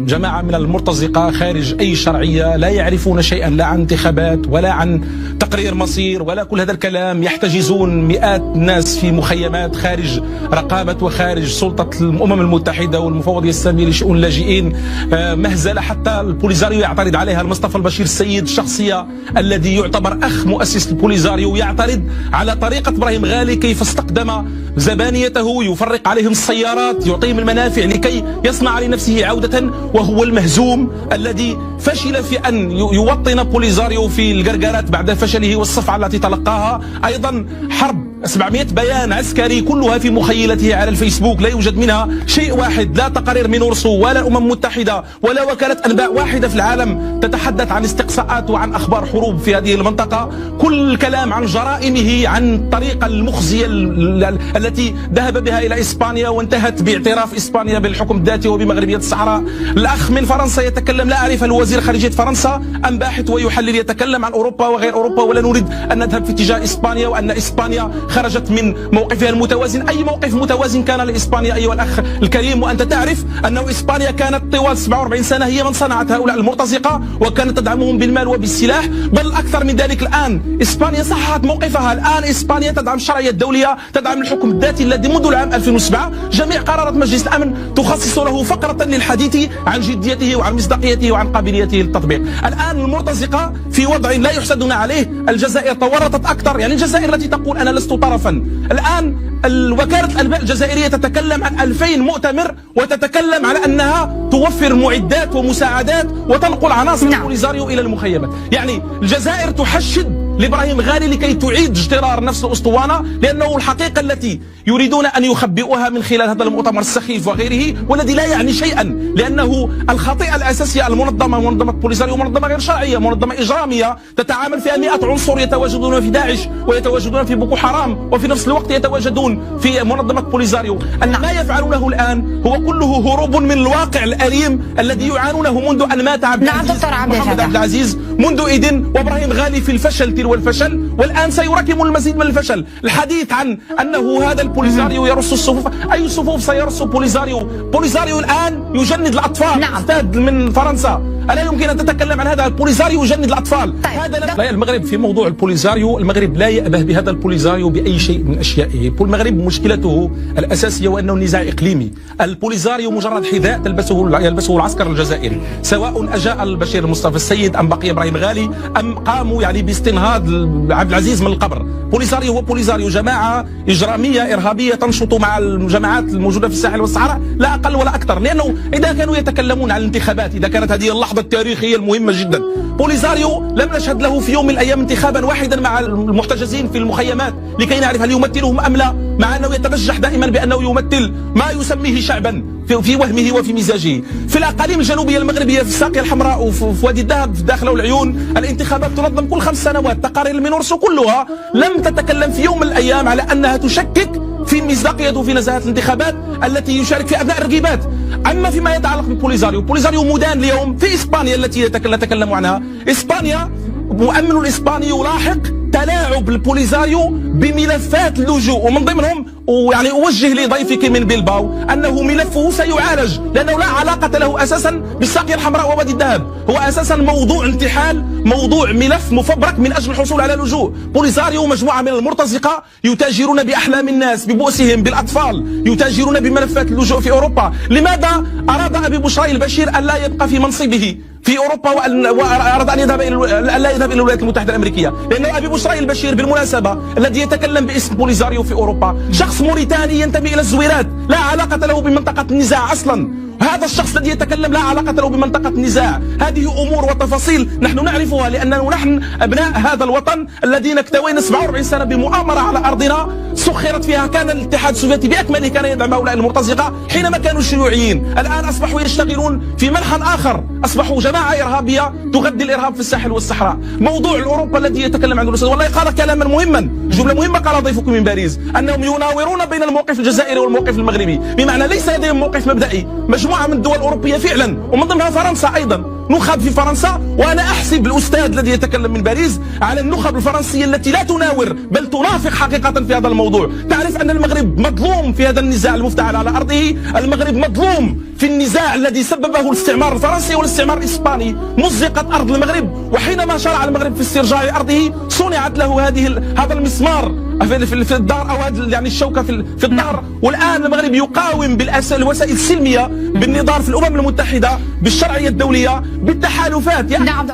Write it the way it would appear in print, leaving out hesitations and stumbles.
جماعة من المرتزقة خارج أي شرعية، لا يعرفون شيئا لا عن انتخابات ولا عن تقرير مصير ولا كل هذا الكلام. يحتجزون مئات الناس في مخيمات خارج رقابة وخارج سلطة الأمم المتحدة والمفوضية السامية لشؤون اللاجئين. مهزلة حتى البوليزاريو يعترض عليها. المصطفى البشير السيد الشخصية الذي يعتبر أخ مؤسس البوليزاريو يعترض على طريقة إبراهيم غالي كيف استقدم زبانيته، يفرق عليهم السيارات، يعطيهم المنافع لكي يصنع لنفسه عودة، وهو المهزوم الذي فشل في أن يوطن بوليزاريو في القرقرات بعد فشله والصفعة التي تلقاها. أيضا حرب 700 بيان عسكري كلها في مخيلته على الفيسبوك، لا يوجد منها شيء واحد، لا تقارير من أورسو ولا الأمم المتحدة ولا وكالة أنباء واحدة في العالم تتحدث عن استقصاءات وعن أخبار حروب في هذه المنطقة. كل الكلام عن جرائمه، عن الطريقة المخزية التي ذهب بها إلى إسبانيا وانتهت باعتراف إسبانيا بالحكم الذاتي وبمغربية الصحراء. الأخ من فرنسا يتكلم، لا أعرف هل وزير خارجية فرنسا أم باحث ويحلل، يتكلم عن أوروبا وغير أوروبا، ولا نريد أن نذهب في اتجاه إسبانيا، وأن إسبانيا خرجت من موقفها المتوازن. أي موقف متوازن كان لإسبانيا أيها الأخ الكريم؟ وأنت تعرف أنه إسبانيا كانت طوال 47 سنة هي من صنعت هؤلاء المرتزقة وكانت تدعمهم بالمال وبالسلاح، بل أكثر من ذلك. الآن إسبانيا صححت موقفها، الآن إسبانيا تدعم الشرعية الدولية، تدعم الحكم الذاتي الذي منذ العام 2007 جميع قرارات مجلس الأمن تخصص له فقرة للحديث عن جديته وعن مصداقيته وعن قابليته للتطبيق. الآن المرتزقة في وضع لا يحسدون عليه. الجزائر تورطت أكثر، يعني الجزائر التي تقول أنا لست طرفا، الآن وكالة الأنباء الجزائرية تتكلم عن 2000 مؤتمر وتتكلم على أنها توفر معدات ومساعدات وتنقل عناصر البوليزاريو إلى المخيمات. يعني الجزائر تحشد لإبراهيم غالي لكي تعيد اجترار نفس الأسطوانة، لأنه الحقيقة التي يريدون أن يخبئوها من خلال هذا المؤتمر السخيف وغيره، والذي لا يعني شيئا، لأنه الخطيئة الأساسية المنظمة، منظمة بوليزاريو منظمة غير شرعية، منظمة إجرامية تتعامل فيها 100 عنصر يتواجدون في داعش ويتواجدون في بوكو حرام، وفي نفس الوقت يتواجدون في منظمة بوليزاريو. أن ما يفعلونه الآن هو كله هروب من الواقع الأليم الذي يعانونه منذ أن مات محمد عبد العزيز منذ إذن، وإبراهيم غالي في الفشل تلو الفشل، والآن سيراكم المزيد من الفشل. الحديث عن أنه هذا البوليزاريو يرص الصفوف، أي صفوف سيرص بوليزاريو؟ بوليزاريو الآن يجند الأطفال. أستاذ من فرنسا، ألا يمكن أن تتكلم عن هذا؟ البوليزاريو يجند الأطفال. هذا لا، المغرب في موضوع البوليزاريو، المغرب لا يأبه بهذا البوليزاريو بأي شيء من أشيائه. المغرب مشكلته الأساسية وأنه نزاع إقليمي. البوليزاريو مجرد حذاء يلبسه العسكر الجزائري، سواء أجاء البشير مصطفى السيد أم بقي إبراهيم غالي أم قاموا يعني باستنهاض عبد العزيز من القبر. بوليزاريو هو بوليزاريو، جماعة إجرامية إرهابية تنشط مع الجماعات الموجودة في الساحل والصحراء، لا أقل ولا أكثر. لأنه إذا كانوا يتكلمون عن الانتخابات، إذا كانت هذه اللحظة التاريخية المهمة جدا، بوليزاريو لم نشهد له في يوم من الأيام انتخابا واحدا مع المحتجزين في المخيمات لكي نعرف هل يمثلهم أم لا، مع أنه يتبجح دائما بأنه يمثل ما يسميه شعبا في وهمه وفي مزاجه. في الأقاليم الجنوبية المغربية، في الساقية الحمراء وفي وادي الذهب في داخل العيون، الانتخابات تنظم كل 5 سنوات. تقارير المنورسو كلها لم تتكلم في يوم من الأيام على أنها تشكك في مصداقية وفي نزاهة الانتخابات التي يشارك في أبناء الرقيبات. أما فيما يتعلق ببوليزاريو، بوليزاريو مدان اليوم في إسبانيا التي يتكلم عنها. إسبانيا، مؤمن الإسباني يلاحق تلاعب البوليزاريو بملفات اللجوء، ومن ضمنهم ويعني أوجه لضيفك من بلباو أنه ملفه سيعالج، لأنه لا علاقة له أساسا بالساقية الحمراء ووادي الذهب، هو أساسا موضوع انتحال، موضوع ملف مفبرك من أجل الحصول على لجوء. بوليزاريو مجموعة من المرتزقة يتاجرون بأحلام الناس، ببؤسهم، بالأطفال، يتاجرون بملفات اللجوء في أوروبا. لماذا أراد أبي بشرى البشير أن لا يبقى في منصبه في أوروبا وأراد أن لا يذهب إلى الولايات المتحدة الأمريكية؟ لأنه أبي بشرى البشير بالمناسبة الذي يتكلم باسم بوليزاريو في أوروبا شخص موريتاني ينتمي إلى الزويرات، لا علاقة له بمنطقة النزاع أصلا. هذا الشخص الذي يتكلم لا علاقة له بمنطقة النزاع. هذه أمور وتفاصيل نحن نعرفها، لأننا نحن أبناء هذا الوطن الذين اكتوينا 47 سنة بمؤامرة على أرضنا سخرت فيها. كان الاتحاد السوفيتي بأكمله كان يدعم هؤلاء المرتزقة حينما كانوا شيوعيين. الآن أصبحوا يشتغلون في منحى آخر، أصبحوا جماعة إرهابية تغذي الإرهاب في الساحل والصحراء. موضوع أوروبا الذي يتكلم عنه الأستاذ، والله قال كلاما مهما، جملة مهمة قال ضيفكم من باريس، أنهم يناورون بين الموقف الجزائري والموقف المغربي، بمعنى ليس لديهم موقف مبدئي. مجموعة من الدول الأوروبية فعلا ومن ضمنها فرنسا أيضا نخب في فرنسا، وأنا أحسب الأستاذ الذي يتكلم من باريس على النخب الفرنسية التي لا تناور بل تنافق حقيقة في هذا الموضوع. تعرف أن المغرب مظلوم في هذا النزاع المفتعل على أرضه. المغرب مظلوم في النزاع الذي سببه الاستعمار الفرنسي والاستعمار الإسباني. مزقت أرض المغرب، وحينما شرع المغرب في استرجاع أرضه صنعت له هذا المسمار في الدار، أو يعني الشوكة في الدار. والآن المغرب يقاوم بالوسائل السلمية، بالنضال في الأمم المتحدة، بالشرعية الدولية، بالتحالفات. نعم.